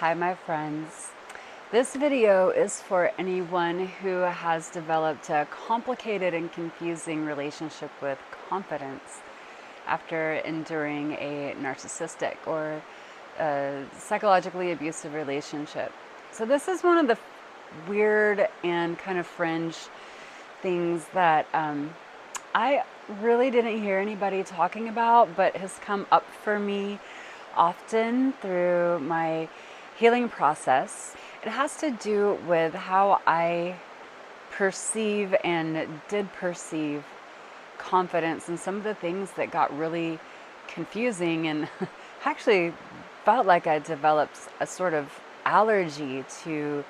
Hi, my friends. This video is for anyone who has developed a complicated and confusing relationship with confidence after enduring a narcissistic or psychologically abusive relationship. So this is one of the weird and kind of fringe things that I really didn't hear anybody talking about, but has come up for me often through my healing process. It has to do with how I perceive and did perceive confidence and some of the things that got really confusing and actually felt like I developed a sort of allergy to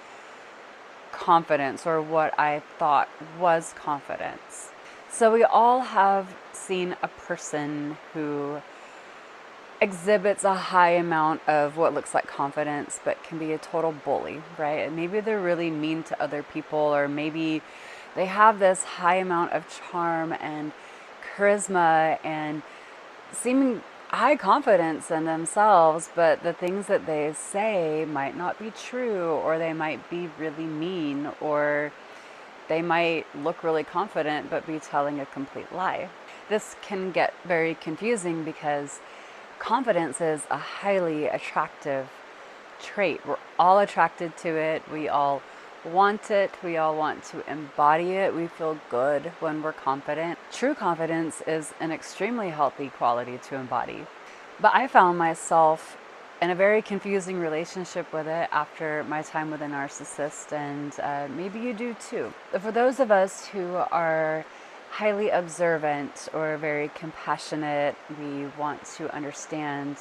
confidence or what I thought was confidence. So we all have seen a person who exhibits a high amount of what looks like confidence but can be a total bully, right? And maybe they're really mean to other people, or maybe they have this high amount of charm and charisma and seeming high confidence in themselves, but the things that they say might not be true, or they might be really mean, or they might look really confident but be telling a complete lie. This can get very confusing because confidence is a highly attractive trait. We're all attracted to it. We all want it. We all want to embody it. We feel good when we're confident. True confidence is an extremely healthy quality to embody. But I found myself in a very confusing relationship with it after my time with a narcissist, and maybe you do too. But for those of us who are highly observant or very compassionate, we want to understand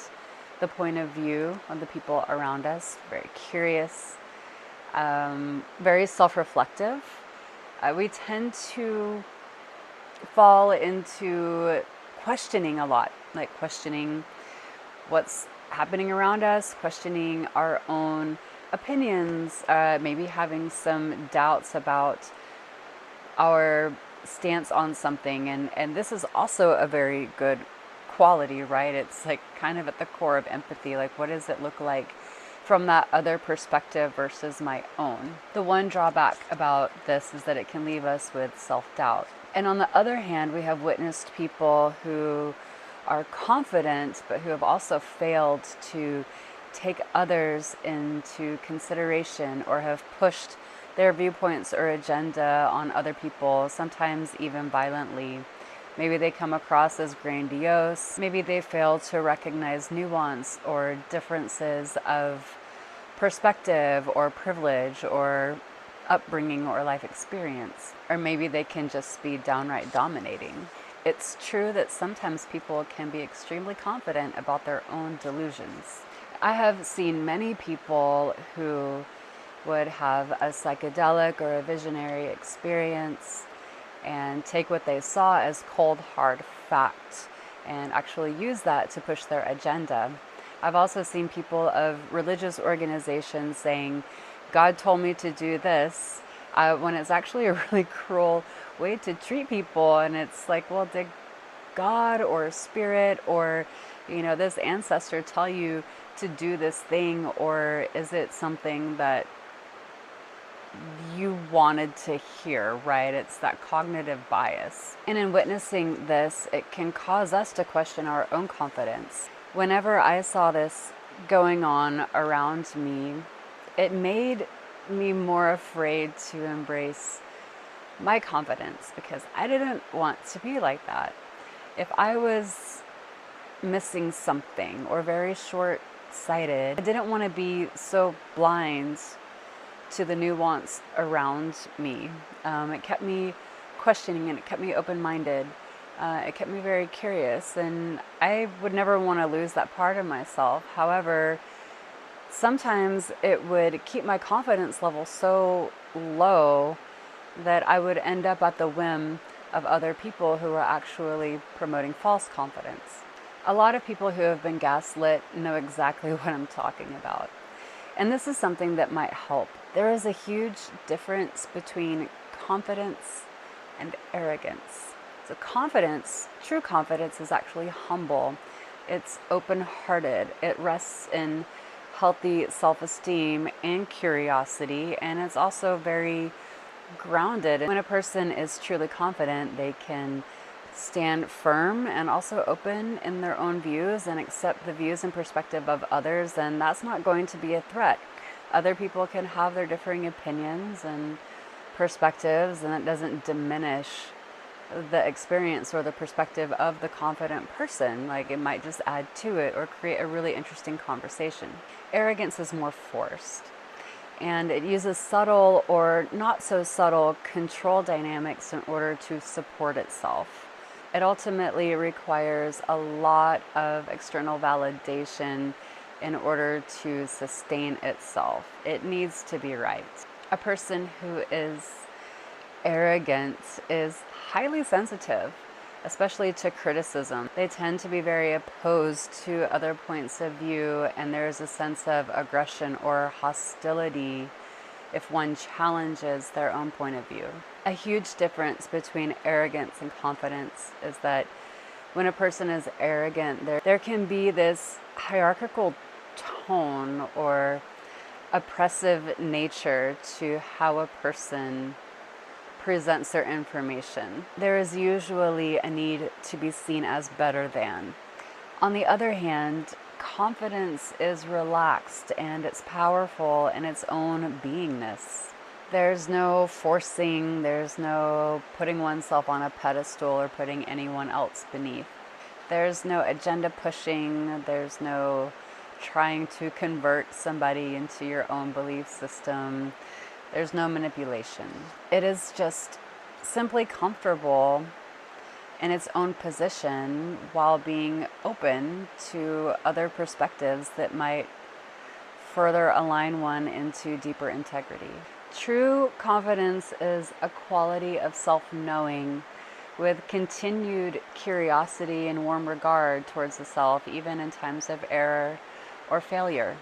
the point of view of the people around us, very curious, very self-reflective. We tend to fall into questioning a lot, like questioning what's happening around us, questioning our own opinions, maybe having some doubts about our stance on something. And this is also a very good quality, right? It's like kind of at the core of empathy. Like, what does it look like from that other perspective versus my own? The one drawback about this is that it can leave us with self-doubt. And on the other hand, we have witnessed people who are confident, but who have also failed to take others into consideration, or have pushed their viewpoints or agenda on other people, sometimes even violently. Maybe they come across as grandiose. Maybe they fail to recognize nuance or differences of perspective or privilege or upbringing or life experience. Or maybe they can just be downright dominating. It's true that sometimes people can be extremely confident about their own delusions. I have seen many people who would have a psychedelic or a visionary experience and take what they saw as cold, hard fact and actually use that to push their agenda. I've also seen people of religious organizations saying, God told me to do this, when it's actually a really cruel way to treat people. And it's like, well, did God or spirit or, this ancestor tell you to do this thing, or is it something that you wanted to hear, right? It's that cognitive bias. And in witnessing this, it can cause us to question our own confidence. Whenever I saw this going on around me, it made me more afraid to embrace my confidence, because I didn't want to be like that. If I was missing something or very short-sighted, I didn't want to be so blind to the nuance around me. It kept me questioning, and it kept me open-minded. It kept me very curious, and I would never want to lose that part of myself. However, sometimes it would keep my confidence level so low that I would end up at the whim of other people who are actually promoting false confidence. A lot of people who have been gaslit know exactly what I'm talking about. And this is something that might help. There is a huge difference between confidence and arrogance. So confidence, true confidence, is actually humble. It's open-hearted. It rests in healthy self-esteem and curiosity, and it's also very grounded. When a person is truly confident, they can stand firm and also open in their own views and accept the views and perspective of others, and that's not going to be a threat. Other people can have their differing opinions and perspectives, and it doesn't diminish the experience or the perspective of the confident person. Like, it might just add to it or create a really interesting conversation. Arrogance is more forced, and it uses subtle or not so subtle control dynamics in order to support itself. It ultimately requires a lot of external validation in order to sustain itself. It needs to be right. A person who is arrogant is highly sensitive, especially to criticism. They tend to be very opposed to other points of view, and there's a sense of aggression or hostility if one challenges their own point of view. A huge difference between arrogance and confidence is that when a person is arrogant, there can be this hierarchical tone or oppressive nature to how a person presents their information. There is usually a need to be seen as better than. On the other hand, confidence is relaxed and it's powerful in its own beingness. There's no forcing, there's no putting oneself on a pedestal or putting anyone else beneath. There's no agenda pushing, there's no trying to convert somebody into your own belief system. There's no manipulation. It is just simply comfortable in its own position while being open to other perspectives that might further align one into deeper integrity. True confidence is a quality of self-knowing with continued curiosity and warm regard towards the self, even in times of error or failure.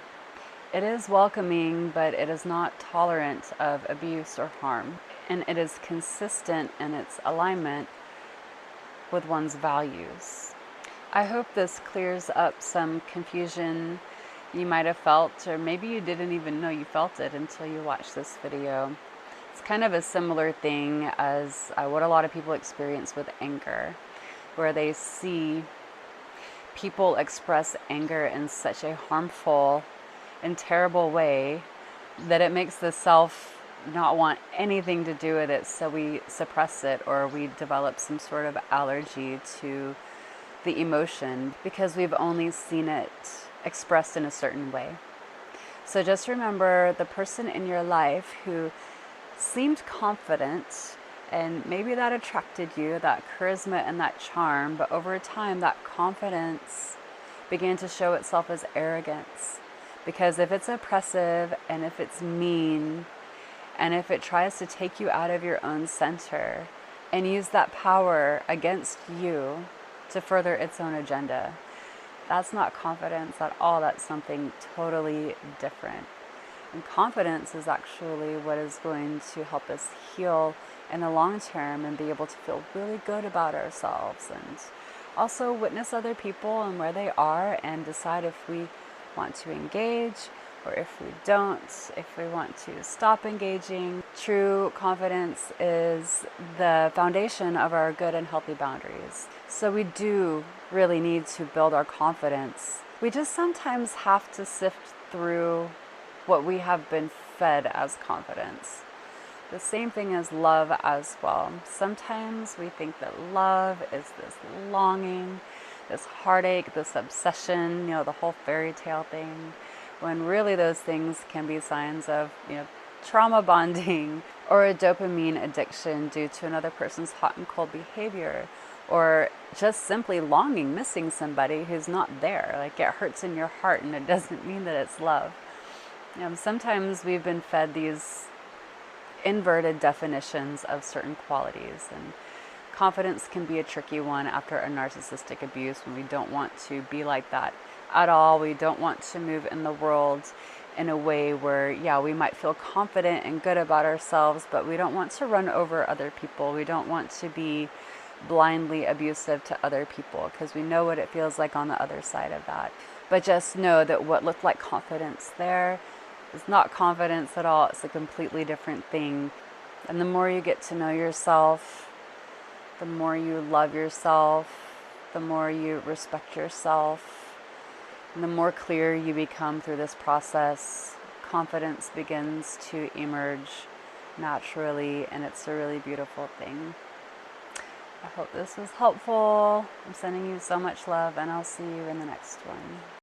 It is welcoming, but it is not tolerant of abuse or harm, and it is consistent in its alignment with one's values. I hope this clears up some confusion you might have felt, or maybe you didn't even know you felt it until you watched this video. It's kind of a similar thing as what a lot of people experience with anger, where they see people express anger in such a harmful and terrible way that it makes the self not want anything to do with it, so we suppress it or we develop some sort of allergy to the emotion because we've only seen it expressed in a certain way. So just remember the person in your life who seemed confident, and maybe that attracted you, that charisma and that charm, but over time that confidence began to show itself as arrogance. Because if it's oppressive and if it's mean and if it tries to take you out of your own center and use that power against you to further its own agenda, that's not confidence at all. That's something totally different. And confidence is actually what is going to help us heal in the long term and be able to feel really good about ourselves, and also witness other people and where they are and decide if we want to engage or if we don't, if we want to stop engaging. True confidence is the foundation of our good and healthy boundaries. So we do really need to build our confidence. We just sometimes have to sift through what we have been fed as confidence. The same thing as love as well. Sometimes we think that love is this longing, this heartache, this obsession, the whole fairy tale thing, when really those things can be signs of, trauma bonding or a dopamine addiction due to another person's hot and cold behavior, or just simply longing, missing somebody who's not there. Like, it hurts in your heart and it doesn't mean that it's love. Sometimes we've been fed these inverted definitions of certain qualities, and confidence can be a tricky one after a narcissistic abuse when we don't want to be like that at all. We don't want to move in the world in a way where, we might feel confident and good about ourselves, but we don't want to run over other people. We don't want to be blindly abusive to other people because we know what it feels like on the other side of that. But just know that what looked like confidence there is not confidence at all. It's a completely different thing. And the more you get to know yourself, the more you love yourself, the more you respect yourself, and the more clear you become through this process, confidence begins to emerge naturally, and it's a really beautiful thing. I hope this was helpful. I'm sending you so much love, and I'll see you in the next one.